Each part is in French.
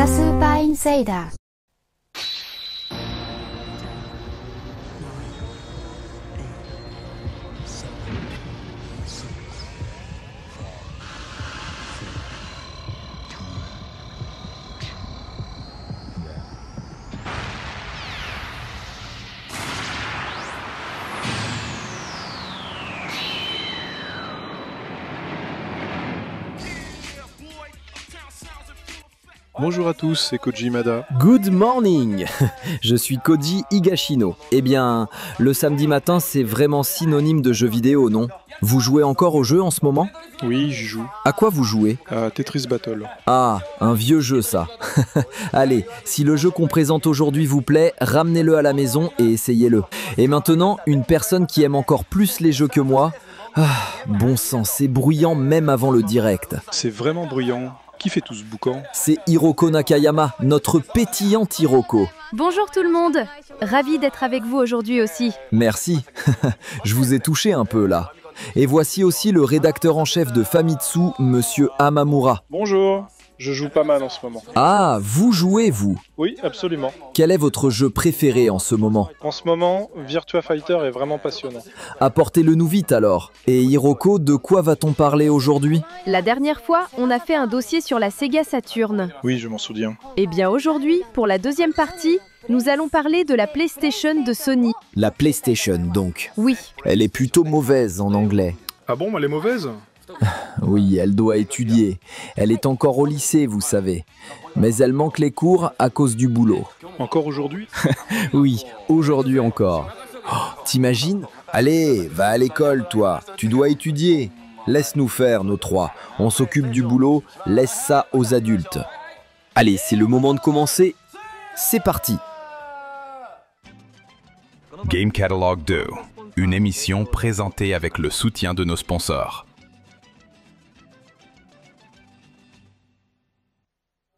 ザスーパーインセイダー。Bonjour à tous, c'est Koji Imada. Good morning. Je suis Koji Higashino. Eh bien, le samedi matin, c'est vraiment synonyme de jeu vidéo, non? Vous jouez encore au jeu en ce moment? Oui, j'y joue. À quoi vous jouez? À Tetris Battle. Ah, un vieux jeu ça. Allez, si le jeu qu'on présente aujourd'hui vous plaît, ramenez-le à la maison et essayez-le. Et maintenant, une personne qui aime encore plus les jeux que moi. Ah, bon sang, c'est bruyant même avant le direct. C'est vraiment bruyant. Qui fait tout ce boucan? C'est Hiroko Nakayama, notre pétillante Hiroko. Bonjour tout le monde, ravi d'être avec vous aujourd'hui aussi. Merci, je vous ai touché un peu là. Et voici aussi le rédacteur en chef de Famitsu, Monsieur Hamamura. Bonjour, je joue pas mal en ce moment. Ah, vous jouez vous? Oui, absolument. Quel est votre jeu préféré en ce moment? En ce moment, Virtua Fighter est vraiment passionnant. Apportez-le nous vite alors. Et Hiroko, de quoi va-t-on parler aujourd'hui? La dernière fois, on a fait un dossier sur la Sega Saturn. Oui, je m'en souviens. Et bien aujourd'hui, pour la deuxième partie, nous allons parler de la PlayStation de Sony. La PlayStation donc. Oui. Elle est plutôt mauvaise en anglais. Ah bon, elle est mauvaise? Oui, elle doit étudier. Elle est encore au lycée, vous savez. Mais elle manque les cours à cause du boulot. Encore aujourd'hui? Oui, aujourd'hui encore. Oh, t'imagines? Allez, va à l'école, toi. Tu dois étudier. Laisse-nous faire, nos trois. On s'occupe du boulot, laisse ça aux adultes. Allez, c'est le moment de commencer. C'est parti. Game Catalog 2, une émission présentée avec le soutien de nos sponsors.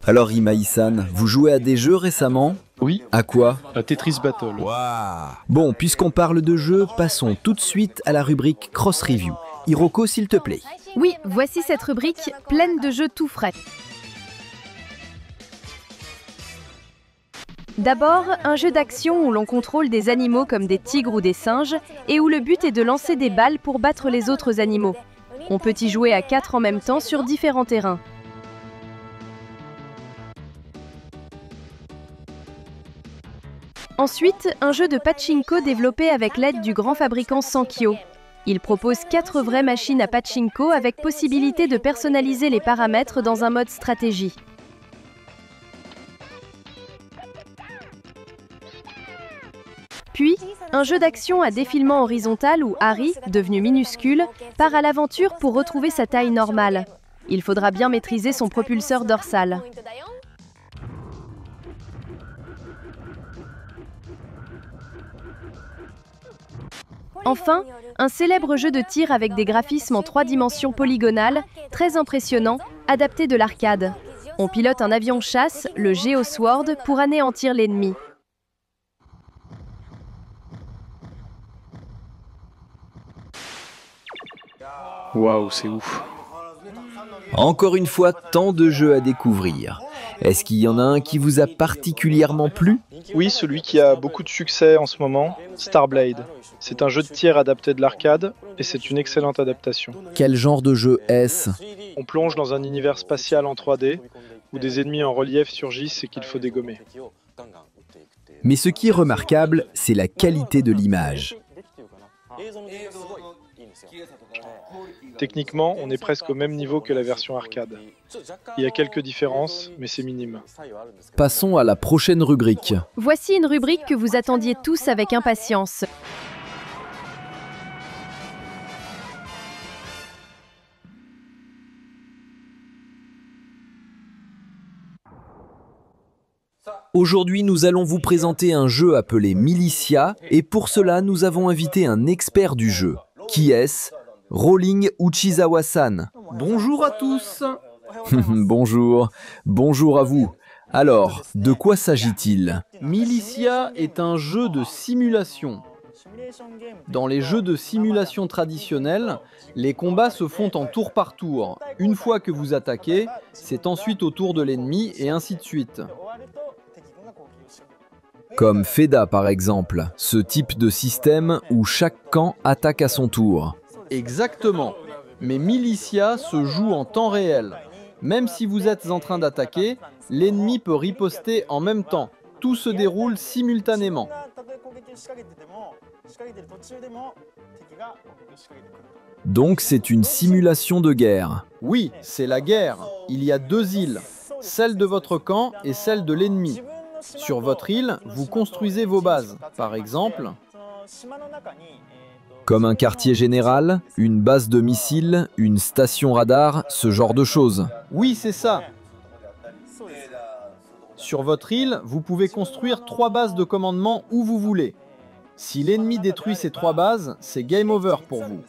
Alors Imai-san, vous jouez à des jeux récemment? Oui, À quoi? à Tetris Battle. Bon, puisqu'on parle de jeux, passons tout de suite à la rubrique Cross Review. Hiroko, s'il te plaît. Oui, voici cette rubrique pleine de jeux tout frais. D'abord, un jeu d'action où l'on contrôle des animaux comme des tigres ou des singes et où le but est de lancer des balles pour battre les autres animaux. On peut y jouer à 4 en même temps sur différents terrains. Ensuite, un jeu de pachinko développé avec l'aide du grand fabricant Sankyo. Il propose 4 vraies machines à pachinko avec possibilité de personnaliser les paramètres dans un mode stratégie. Puis, un jeu d'action à défilement horizontal où Harry, devenu minuscule, part à l'aventure pour retrouver sa taille normale. Il faudra bien maîtriser son propulseur dorsal. Enfin, un célèbre jeu de tir avec des graphismes en 3 dimensions polygonales, très impressionnant, adapté de l'arcade. On pilote un avion-chasse, le Geosword, pour anéantir l'ennemi. Waouh, c'est ouf. Encore une fois, tant de jeux à découvrir. Est-ce qu'il y en a un qui vous a particulièrement plu? Oui, celui qui a beaucoup de succès en ce moment, Starblade. C'est un jeu de tir adapté de l'arcade et c'est une excellente adaptation. Quel genre de jeu est-ce? On plonge dans un univers spatial en 3D où des ennemis en relief surgissent et qu'il faut dégommer. Mais ce qui est remarquable, c'est la qualité de l'image. Techniquement, on est presque au même niveau que la version arcade. Il y a quelques différences, mais c'est minime. Passons à la prochaine rubrique. Voici une rubrique que vous attendiez tous avec impatience. Aujourd'hui, nous allons vous présenter un jeu appelé Militia, et pour cela, nous avons invité un expert du jeu. Qui est-ce? Rolling Uchizawa-san. Bonjour à tous. Bonjour, bonjour à vous. Alors, de quoi s'agit-il? Militia est un jeu de simulation. Dans les jeux de simulation traditionnels, les combats se font en tour par tour. Une fois que vous attaquez, c'est ensuite au tour de l'ennemi et ainsi de suite. Comme Feda par exemple, ce type de système où chaque camp attaque à son tour. Exactement. Mais Militia se joue en temps réel. Même si vous êtes en train d'attaquer, l'ennemi peut riposter en même temps. Tout se déroule simultanément. Donc c'est une simulation de guerre. Oui, c'est la guerre. Il y a deux îles, celle de votre camp et celle de l'ennemi. Sur votre île, vous construisez vos bases. Par exemple, Comme un quartier général, une base de missiles, une station radar, ce genre de choses. oui, c'est ça. Sur votre île, vous pouvez construire 3 bases de commandement où vous voulez. Si l'ennemi détruit ces 3 bases, c'est game over pour vous.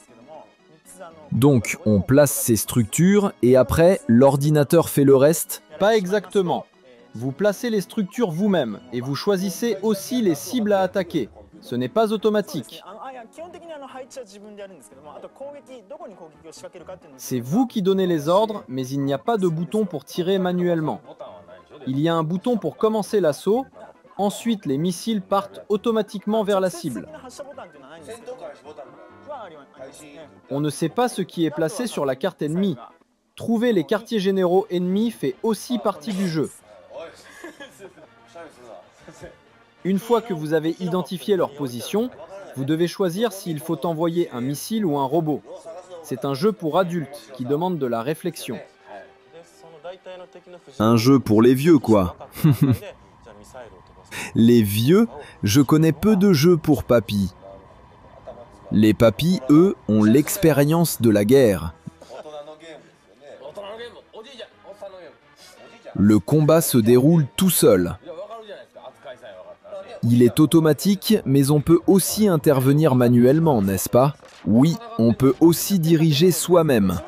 Donc on place ces structures et après l'ordinateur fait le reste. Pas exactement. Vous placez les structures vous-même et vous choisissez aussi les cibles à attaquer. Ce n'est pas automatique. C'est vous qui donnez les ordres, mais il n'y a pas de bouton pour tirer manuellement. Il y a un bouton pour commencer l'assaut. Ensuite, les missiles partent automatiquement vers la cible. On ne sait pas ce qui est placé sur la carte ennemie. Trouver les quartiers généraux ennemis fait aussi partie du jeu. Une fois que vous avez identifié leur position, vous devez choisir s'il faut envoyer un missile ou un robot. C'est un jeu pour adultes qui demande de la réflexion. Un jeu pour les vieux quoi. Les vieux, je connais peu de jeux pour papy. Les papys, eux, ont l'expérience de la guerre. Le combat se déroule tout seul. Il est automatique, mais on peut aussi intervenir manuellement, n'est-ce pas? Oui, on peut aussi diriger soi-même.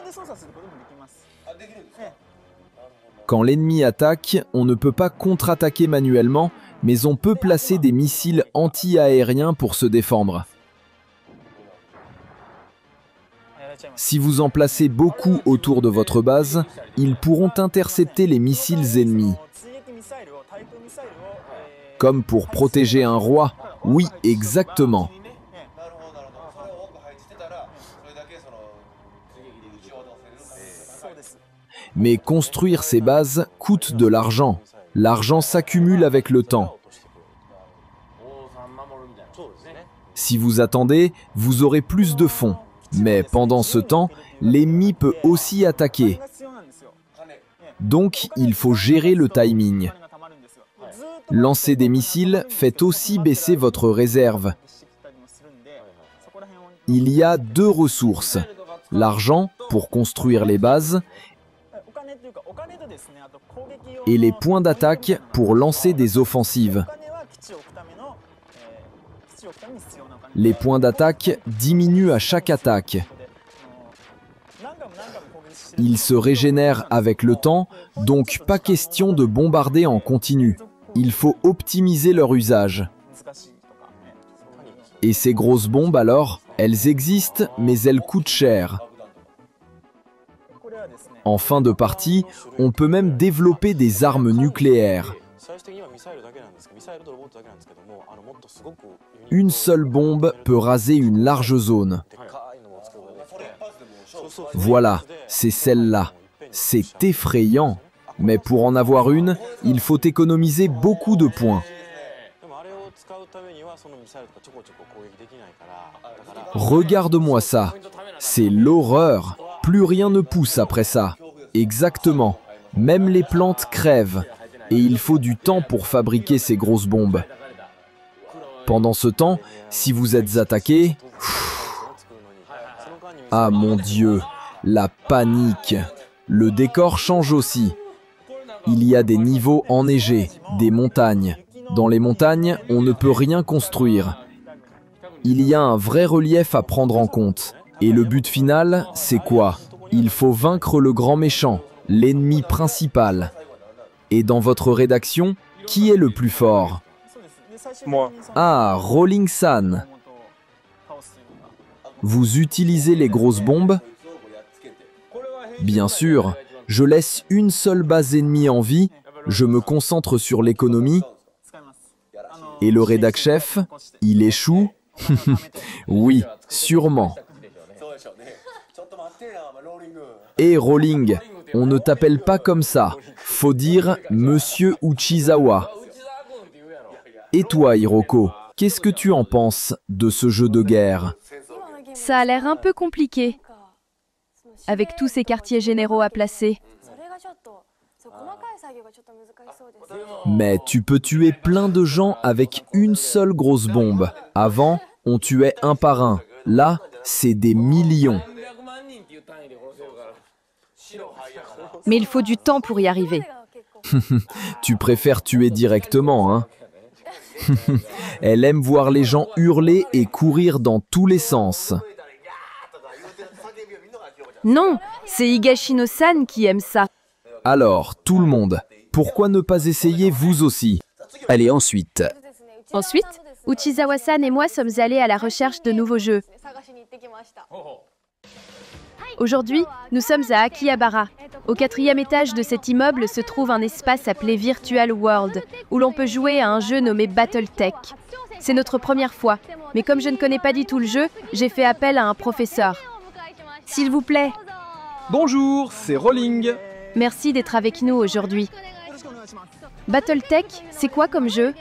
Quand l'ennemi attaque, on ne peut pas contre-attaquer manuellement, mais on peut placer des missiles anti-aériens pour se défendre. Si vous en placez beaucoup autour de votre base, ils pourront intercepter les missiles ennemis. Comme pour protéger un roi, oui, exactement. Mais construire ces bases coûte de l'argent. L'argent s'accumule avec le temps. Si vous attendez, vous aurez plus de fonds. Mais pendant ce temps, l'ennemi peut aussi attaquer. Donc, il faut gérer le timing. Lancer des missiles fait aussi baisser votre réserve. Il y a 2 ressources. L'argent pour construire les bases et les points d'attaque pour lancer des offensives. Les points d'attaque diminuent à chaque attaque. Ils se régénèrent avec le temps, donc pas question de bombarder en continu. Il faut optimiser leur usage. Et ces grosses bombes alors, elles existent, mais elles coûtent cher. En fin de partie, on peut même développer des armes nucléaires. Une seule bombe peut raser une large zone. Voilà, c'est celle-là. C'est effrayant. Mais pour en avoir une, il faut économiser beaucoup de points. Regarde-moi ça. C'est l'horreur. Plus rien ne pousse après ça. Exactement. Même les plantes crèvent. Et il faut du temps pour fabriquer ces grosses bombes. Pendant ce temps, si vous êtes attaqué... Ah mon Dieu, la panique. Le décor change aussi. Il y a des niveaux enneigés, des montagnes. Dans les montagnes, on ne peut rien construire. Il y a un vrai relief à prendre en compte. Et le but final, c'est quoi? Il faut vaincre le grand méchant, l'ennemi principal. Et dans votre rédaction, qui est le plus fort? Moi. Ah, Rolling San. Vous utilisez les grosses bombes? Bien sûr, je laisse une seule base ennemie en vie, je me concentre sur l'économie. Et le rédac chef, il échoue? Oui, sûrement. Et Rowling, on ne t'appelle pas comme ça. Faut dire Monsieur Uchizawa. Et toi, Hiroko, qu'est-ce que tu en penses de ce jeu de guerre? Ça a l'air un peu compliqué, avec tous ces quartiers généraux à placer. Mais tu peux tuer plein de gens avec une seule grosse bombe. Avant, on tuait un par un. Là, c'est des millions. Mais il faut du temps pour y arriver. Tu préfères tuer directement, hein? Elle aime voir les gens hurler et courir dans tous les sens. Non, c'est Higashino-san qui aime ça. Alors, tout le monde, pourquoi ne pas essayer vous aussi? Allez, ensuite. Ensuite, Uchizawa-san et moi sommes allés à la recherche de nouveaux jeux. Aujourd'hui, nous sommes à Akihabara. Au 4e étage de cet immeuble se trouve un espace appelé Virtual World, où l'on peut jouer à un jeu nommé Battletech. C'est notre première fois, mais comme je ne connais pas du tout le jeu, j'ai fait appel à un professeur. S'il vous plaît. Bonjour, c'est Rowling. Merci d'être avec nous aujourd'hui. Battletech, c'est quoi comme jeu?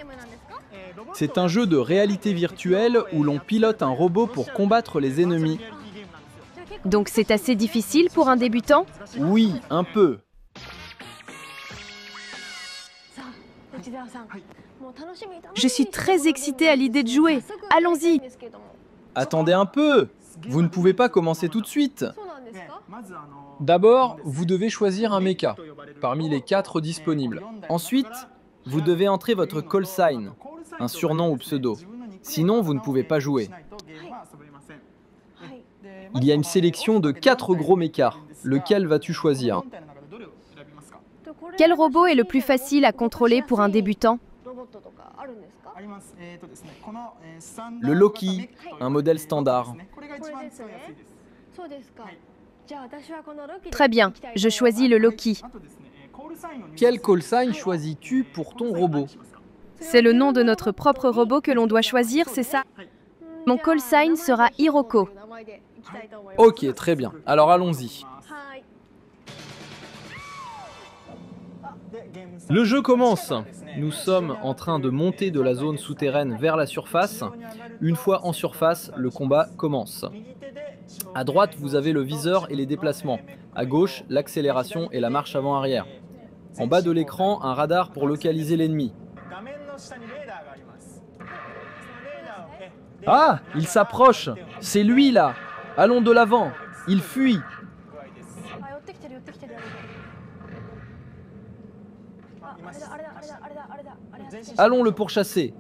C'est un jeu de réalité virtuelle où l'on pilote un robot pour combattre les ennemis. Donc c'est assez difficile pour un débutant? Oui, un peu. Je suis très excitée à l'idée de jouer. Allons-y. Attendez un peu. Vous ne pouvez pas commencer tout de suite. D'abord, vous devez choisir un mecha, parmi les 4 disponibles. Ensuite, vous devez entrer votre call sign, un surnom ou pseudo. Sinon, vous ne pouvez pas jouer. Il y a une sélection de 4 gros mechas. Lequel vas-tu choisir? Quel robot est le plus facile à contrôler pour un débutant? Le Loki, un modèle standard. Très bien, je choisis le Loki. Quel call sign choisis-tu pour ton robot? C'est le nom de notre propre robot que l'on doit choisir, c'est ça? Mon call sign sera Hiroko. Ok, très bien. Alors allons-y. Le jeu commence. Nous sommes en train de monter de la zone souterraine vers la surface. Une fois en surface, le combat commence. À droite, vous avez le viseur et les déplacements. À gauche, l'accélération et la marche avant-arrière. En bas de l'écran, un radar pour localiser l'ennemi. Ah, il s'approche. C'est lui là. Allons de l'avant. Il fuit. Allons le pourchasser.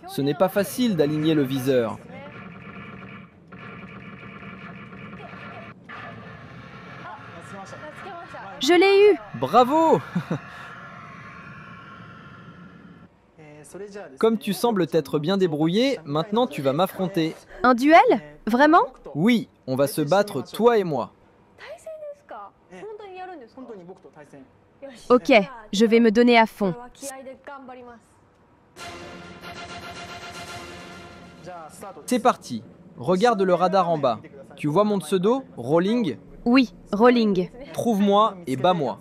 Ce n'est pas facile d'aligner le viseur. Je l'ai eu! Bravo! Comme tu sembles t'être bien débrouillé, maintenant tu vas m'affronter. Un duel? Vraiment? Oui, on va se battre, toi et moi. Ok, je vais me donner à fond. C'est parti. Regarde le radar en bas. Tu vois mon pseudo, Rowling? Oui, Rowling. Trouve-moi et bats-moi.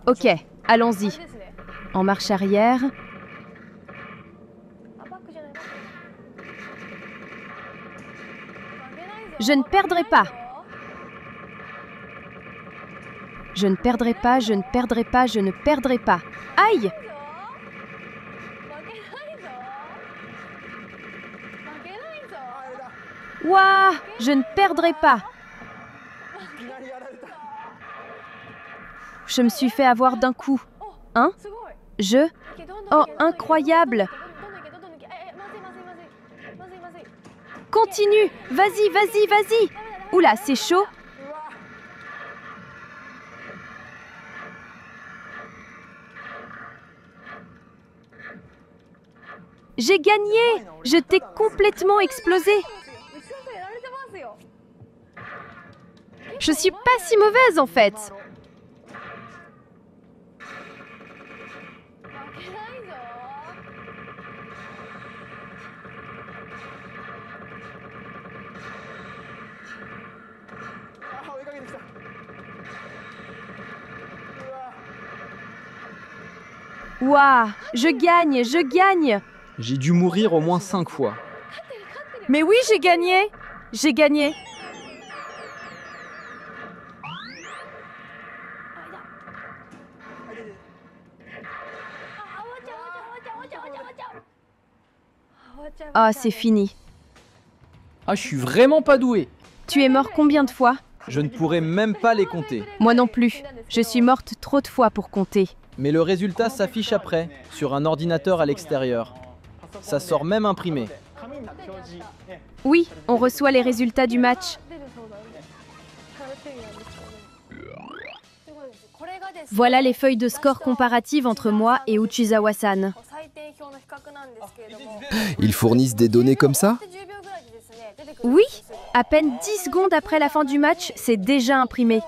Ok, allons-y. En marche arrière. Je ne perdrai pas. Je ne perdrai pas, je ne perdrai pas, je ne perdrai pas. Aïe! Ouah! Je ne perdrai pas. Je me suis fait avoir d'un coup. Hein? Je? Oh, incroyable! Continue! Vas-y, vas-y, vas-y! Oula, c'est chaud. J'ai gagné! Je t'ai complètement explosé. Je suis pas si mauvaise en fait. Waouh, je gagne, je gagne. J'ai dû mourir au moins 5 fois. Mais oui, j'ai gagné. J'ai gagné. Ah, c'est fini. Ah, je suis vraiment pas doué. Tu es mort combien de fois? Je ne pourrais même pas les compter. Moi non plus. Je suis morte trop de fois pour compter. Mais le résultat s'affiche après, sur un ordinateur à l'extérieur. Ça sort même imprimé. Oui, on reçoit les résultats du match. Voilà les feuilles de score comparatives entre moi et Uchizawa-san. Ils fournissent des données comme ça? Oui, à peine 10 secondes après la fin du match, c'est déjà imprimé.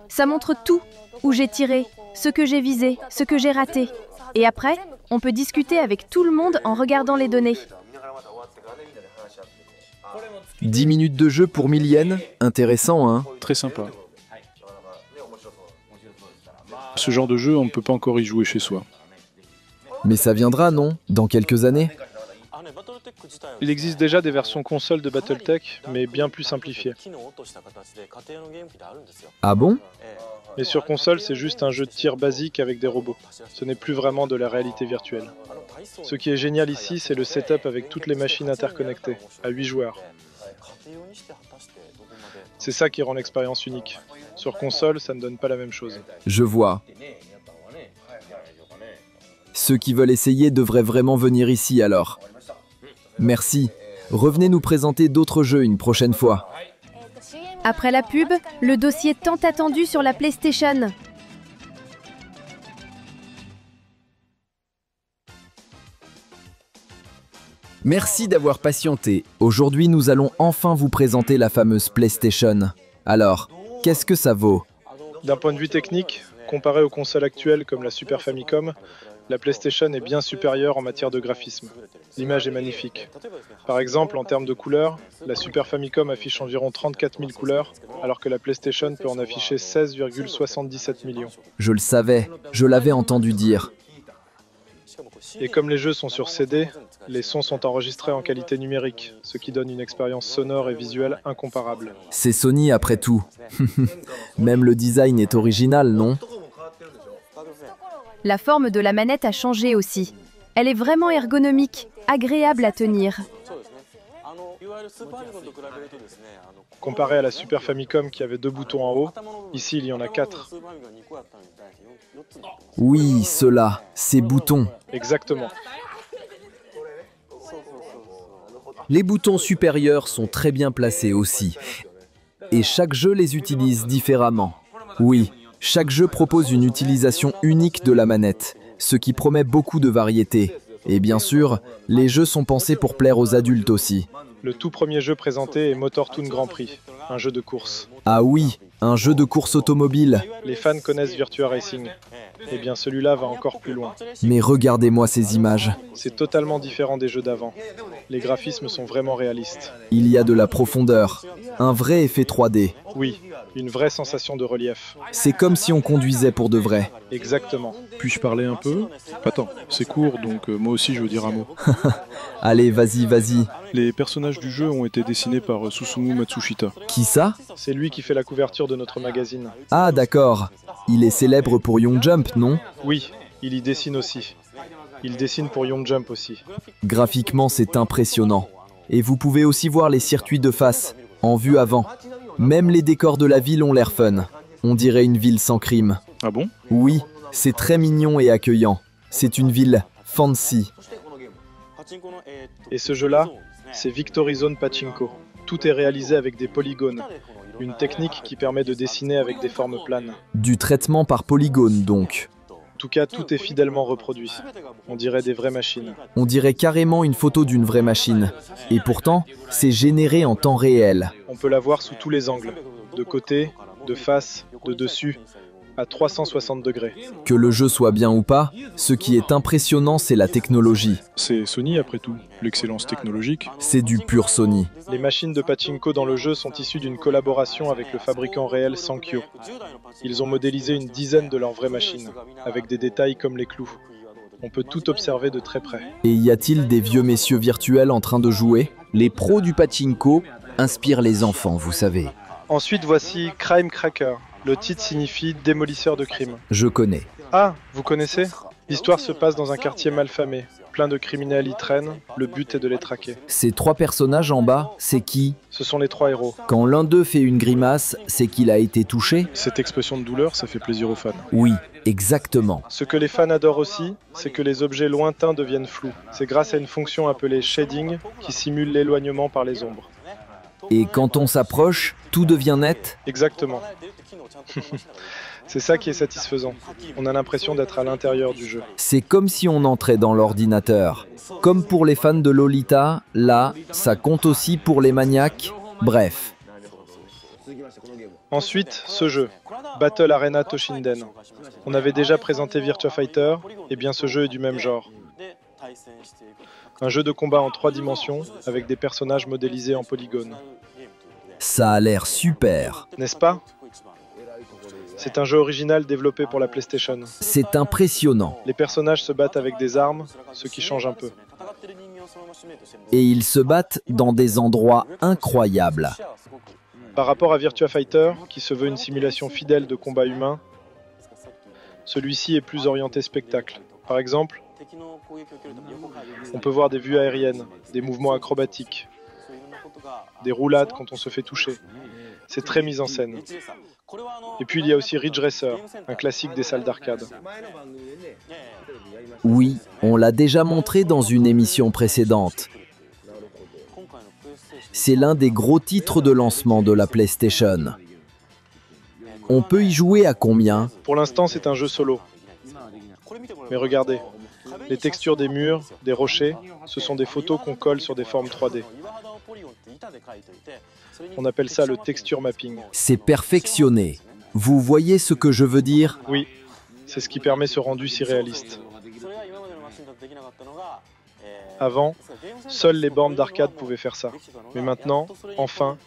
Ça montre tout, où j'ai tiré, ce que j'ai visé, ce que j'ai raté. Et après, on peut discuter avec tout le monde en regardant les données. 10 minutes de jeu pour 1000 yens, intéressant hein? Très sympa. Ce genre de jeu, on ne peut pas encore y jouer chez soi. Mais ça viendra, non? Dans quelques années? Il existe déjà des versions console de Battletech, mais bien plus simplifiées. Ah bon? Mais sur console, c'est juste un jeu de tir basique avec des robots. Ce n'est plus vraiment de la réalité virtuelle. Ce qui est génial ici, c'est le setup avec toutes les machines interconnectées, à 8 joueurs. C'est ça qui rend l'expérience unique. Sur console, ça ne donne pas la même chose. Je vois. Ceux qui veulent essayer devraient vraiment venir ici alors. Merci. Revenez nous présenter d'autres jeux une prochaine fois. Après la pub, le dossier tant attendu sur la PlayStation. Merci d'avoir patienté. Aujourd'hui, nous allons enfin vous présenter la fameuse PlayStation. Alors, qu'est-ce que ça vaut? D'un point de vue technique, comparé aux consoles actuelles comme la Super Famicom, la PlayStation est bien supérieure en matière de graphisme. L'image est magnifique. Par exemple, en termes de couleurs, la Super Famicom affiche environ 34 000 couleurs, alors que la PlayStation peut en afficher 16,77 millions. Je le savais, je l'avais entendu dire. Et comme les jeux sont sur CD, les sons sont enregistrés en qualité numérique, ce qui donne une expérience sonore et visuelle incomparable. C'est Sony après tout. Même le design est original, non? La forme de la manette a changé aussi. Elle est vraiment ergonomique, agréable à tenir. Comparé à la Super Famicom qui avait 2 boutons en haut, ici il y en a 4. Oui, ceux-là, ces boutons. Exactement. Les boutons supérieurs sont très bien placés aussi. Et chaque jeu les utilise différemment. Oui, chaque jeu propose une utilisation unique de la manette, ce qui promet beaucoup de variété. Et bien sûr, les jeux sont pensés pour plaire aux adultes aussi. Le tout premier jeu présenté est Motor Toon Grand Prix, un jeu de course. Ah oui, un jeu de course automobile. Les fans connaissent Virtua Racing. Eh bien celui-là va encore plus loin. Mais regardez-moi ces images. C'est totalement différent des jeux d'avant. Les graphismes sont vraiment réalistes. Il y a de la profondeur, un vrai effet 3D. Oui, une vraie sensation de relief. C'est comme si on conduisait pour de vrai. Exactement. Puis-je parler un peu? Attends, c'est court, donc moi aussi je veux dire un mot. Allez, vas-y, vas-y. Les personnages du jeu ont été dessinés par Susumu Matsushita. Qui ça? C'est lui qui fait la couverture de notre magazine. Ah d'accord. Il est célèbre pour Young Jump, non? Oui, il y dessine aussi. Il dessine pour Young Jump aussi. Graphiquement, c'est impressionnant. Et vous pouvez aussi voir les circuits de face, en vue avant. Même les décors de la ville ont l'air fun. On dirait une ville sans crime. Ah bon? Oui, c'est très mignon et accueillant. C'est une ville fancy. Et ce jeu-là, c'est Victory Zone Pachinko. Tout est réalisé avec des polygones, une technique qui permet de dessiner avec des formes planes. Du traitement par polygone donc. En tout cas, tout est fidèlement reproduit. On dirait des vraies machines. On dirait carrément une photo d'une vraie machine. Et pourtant, c'est généré en temps réel. On peut la voir sous tous les angles, de côté, de face, de dessus, à 360 degrés. Que le jeu soit bien ou pas, ce qui est impressionnant, c'est la technologie. C'est Sony après tout, l'excellence technologique. C'est du pur Sony. Les machines de pachinko dans le jeu sont issues d'une collaboration avec le fabricant réel Sankyo. Ils ont modélisé une dizaine de leurs vraies machines, avec des détails comme les clous. On peut tout observer de très près. Et y a-t-il des vieux messieurs virtuels en train de jouer? Les pros du pachinko inspirent les enfants, vous savez. Ensuite, voici Crime Cracker. Le titre signifie démolisseur de crimes. Je connais. Ah, vous connaissez? L'histoire se passe dans un quartier malfamé. Plein de criminels y traînent, le but est de les traquer. Ces 3 personnages en bas, c'est qui? Ce sont les 3 héros. Quand l'un d'eux fait une grimace, c'est qu'il a été touché? Cette expression de douleur, ça fait plaisir aux fans. Oui, exactement. Ce que les fans adorent aussi, c'est que les objets lointains deviennent flous. C'est grâce à une fonction appelée shading qui simule l'éloignement par les ombres. Et quand on s'approche, tout devient net? Exactement. C'est ça qui est satisfaisant. On a l'impression d'être à l'intérieur du jeu. C'est comme si on entrait dans l'ordinateur. Comme pour les fans de Lolita, là, ça compte aussi pour les maniaques. Bref. Ensuite, ce jeu, Battle Arena Toshinden. On avait déjà présenté Virtua Fighter, et bien ce jeu est du même genre. Un jeu de combat en 3 dimensions, avec des personnages modélisés en polygones. Ça a l'air super. N'est-ce pas? C'est un jeu original développé pour la PlayStation. C'est impressionnant. Les personnages se battent avec des armes, ce qui change un peu. Et ils se battent dans des endroits incroyables. Par rapport à Virtua Fighter, qui se veut une simulation fidèle de combat humain, celui-ci est plus orienté spectacle. Par exemple, on peut voir des vues aériennes, des mouvements acrobatiques, des roulades quand on se fait toucher. C'est très mis en scène. Et puis il y a aussi Ridge Racer, un classique des salles d'arcade. Oui, on l'a déjà montré dans une émission précédente. C'est l'un des gros titres de lancement de la PlayStation. On peut y jouer à combien? Pour l'instant, c'est un jeu solo. Mais regardez, les textures des murs, des rochers, ce sont des photos qu'on colle sur des formes 3D. On appelle ça le texture mapping. C'est perfectionné. Vous voyez ce que je veux dire? Oui, c'est ce qui permet ce rendu si réaliste. Avant, seules les bornes d'arcade pouvaient faire ça. Mais maintenant, enfin,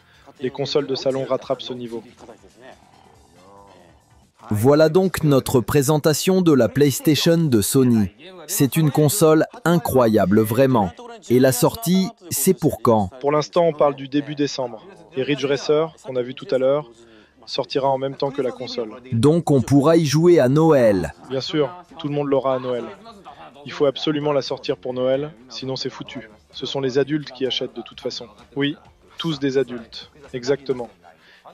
les consoles de salon rattrapent ce niveau. Voilà donc notre présentation de la PlayStation de Sony. C'est une console incroyable, vraiment. Et la sortie, c'est pour quand? Pour l'instant, on parle du début décembre. Et Ridge Racer, qu'on a vu tout à l'heure, sortira en même temps que la console. Donc on pourra y jouer à Noël. Bien sûr, tout le monde l'aura à Noël. Il faut absolument la sortir pour Noël, sinon c'est foutu. Ce sont les adultes qui achètent de toute façon. Oui, tous des adultes, exactement.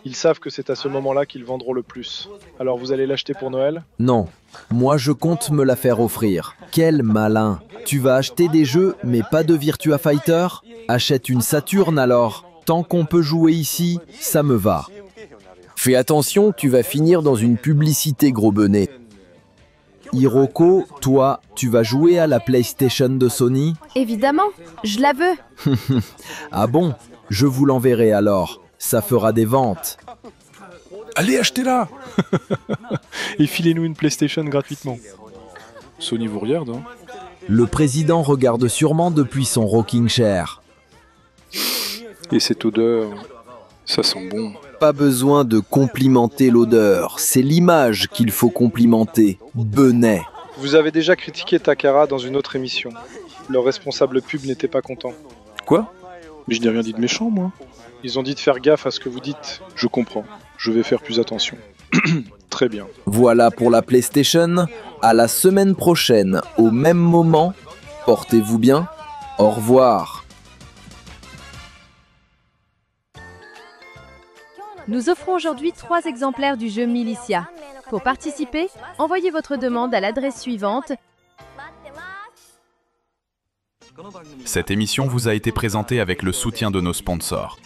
Ils savent que c'est à ce moment-là qu'ils vendront le plus. Alors vous allez l'acheter pour Noël? Non, moi je compte me la faire offrir. Quel malin! Tu vas acheter des jeux, mais pas de Virtua Fighter? Achète une Saturn alors. Tant qu'on peut jouer ici, ça me va. Fais attention, tu vas finir dans une publicité, gros bonnet. Hiroko, toi, tu vas jouer à la PlayStation de Sony? Évidemment, je la veux. Ah bon? Je vous l'enverrai alors. Ça fera des ventes. Allez, achetez-la. Et filez-nous une PlayStation gratuitement. Sony vous regarde, hein. Le président regarde sûrement depuis son rocking chair. Et cette odeur, ça sent bon. Pas besoin de complimenter l'odeur, c'est l'image qu'il faut complimenter. Benet. Vous avez déjà critiqué Takara dans une autre émission. Le responsable pub n'était pas content. Quoi? Mais je n'ai rien dit de méchant, moi. Ils ont dit de faire gaffe à ce que vous dites. Je comprends. Je vais faire plus attention. Très bien. Voilà pour la PlayStation. À la semaine prochaine, au même moment. Portez-vous bien. Au revoir. Nous offrons aujourd'hui 3 exemplaires du jeu Militia. Pour participer, envoyez votre demande à l'adresse suivante. Cette émission vous a été présentée avec le soutien de nos sponsors.